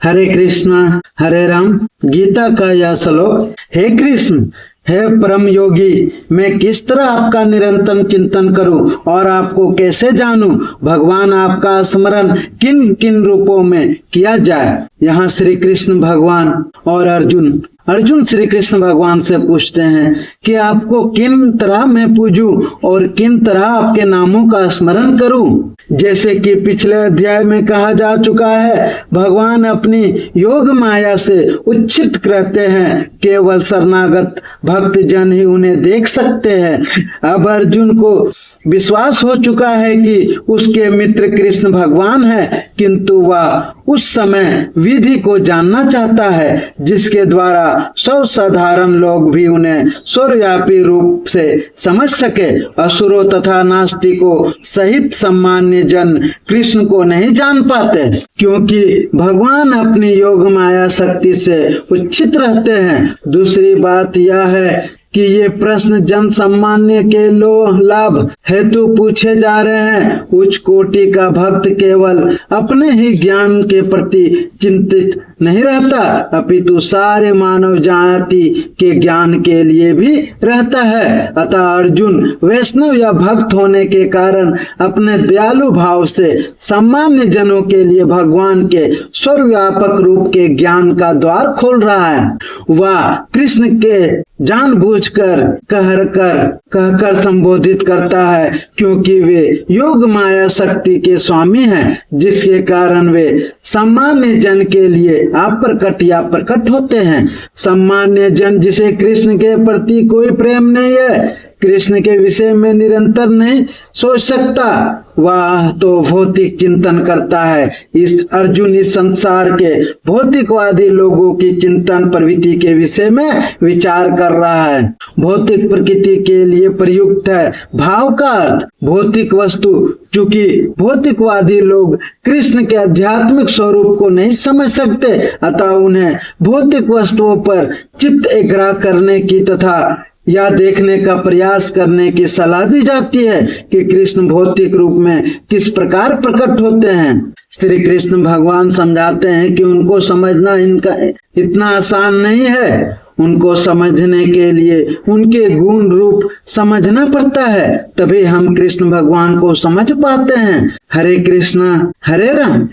हरे कृष्णा हरे राम। गीता का यह श्लोक, हे कृष्ण हे परम योगी, मैं किस तरह आपका निरंतर चिंतन करूं और आपको कैसे जानूं? भगवान आपका स्मरण किन किन रूपों में किया जाए? यहाँ श्री कृष्ण भगवान और अर्जुन श्री कृष्ण भगवान से पूछते हैं कि आपको किन तरह मैं पूजूं और किन तरह आपके नामों का स्मरण करूं। जैसे कि पिछले अध्याय में कहा जा चुका है, भगवान अपनी योग माया से उच्छित रहते हैं, केवल शरणागत भक्त जन ही उन्हें देख सकते हैं। अब अर्जुन को विश्वास हो चुका है कि उसके मित्र कृष्ण भगवान है, किंतु वह उस समय विधि को जानना चाहता है जिसके द्वारा सौ साधारण लोग भी उन्हें सर्वव्यापी रूप से समझ सके। असुरों तथा नास्तिकों सहित सामान्य जन कृष्ण को नहीं जान पाते, क्योंकि भगवान अपनी योग माया शक्ति से उच्छित रहते हैं। दूसरी बात यह है कि ये प्रश्न जन सामान्य के लाभ हेतु पूछे जा रहे हैं। उच्च कोटि का भक्त केवल अपने ही ज्ञान के प्रति चिंतित नहीं रहता, अपितु सारे मानव जाति के ज्ञान के लिए भी रहता है। अतः अर्जुन वैष्णव या भक्त होने के कारण अपने दयालु भाव से सामान्य जनों के लिए भगवान के सर्वव्यापक रूप के ज्ञान का द्वार खोल रहा है। वह कृष्ण के जानबूझकर कहकर संबोधित करता है, क्योंकि वे योग माया शक्ति के स्वामी हैं, जिसके कारण वे सामान्य जन के लिए अप्रकट या प्रकट होते हैं। सामान्य जन जिसे कृष्ण के प्रति कोई प्रेम नहीं है, कृष्ण के विषय में निरंतर नहीं सोच सकता, वह तो भौतिक चिंतन करता है। इस अर्जुन इस संसार के भौतिकवादी लोगों की चिंतन प्रवृत्ति के विषय में विचार कर रहा है। भौतिक प्रकृति के लिए प्रयुक्त है भाव का अर्थ भौतिक वस्तु। चूंकि भौतिकवादी लोग कृष्ण के आध्यात्मिक स्वरूप को नहीं समझ सकते, अतः उन्हें भौतिक वस्तुओं पर चित्त एकाग्र करने की तथा या देखने का प्रयास करने की सलाह दी जाती है कि कृष्ण भौतिक रूप में किस प्रकार प्रकट होते हैं। श्री कृष्ण भगवान समझाते हैं कि उनको समझना इनका इतना आसान नहीं है। उनको समझने के लिए उनके गुण रूप समझना पड़ता है, तभी हम कृष्ण भगवान को समझ पाते हैं। हरे कृष्णा हरे राम।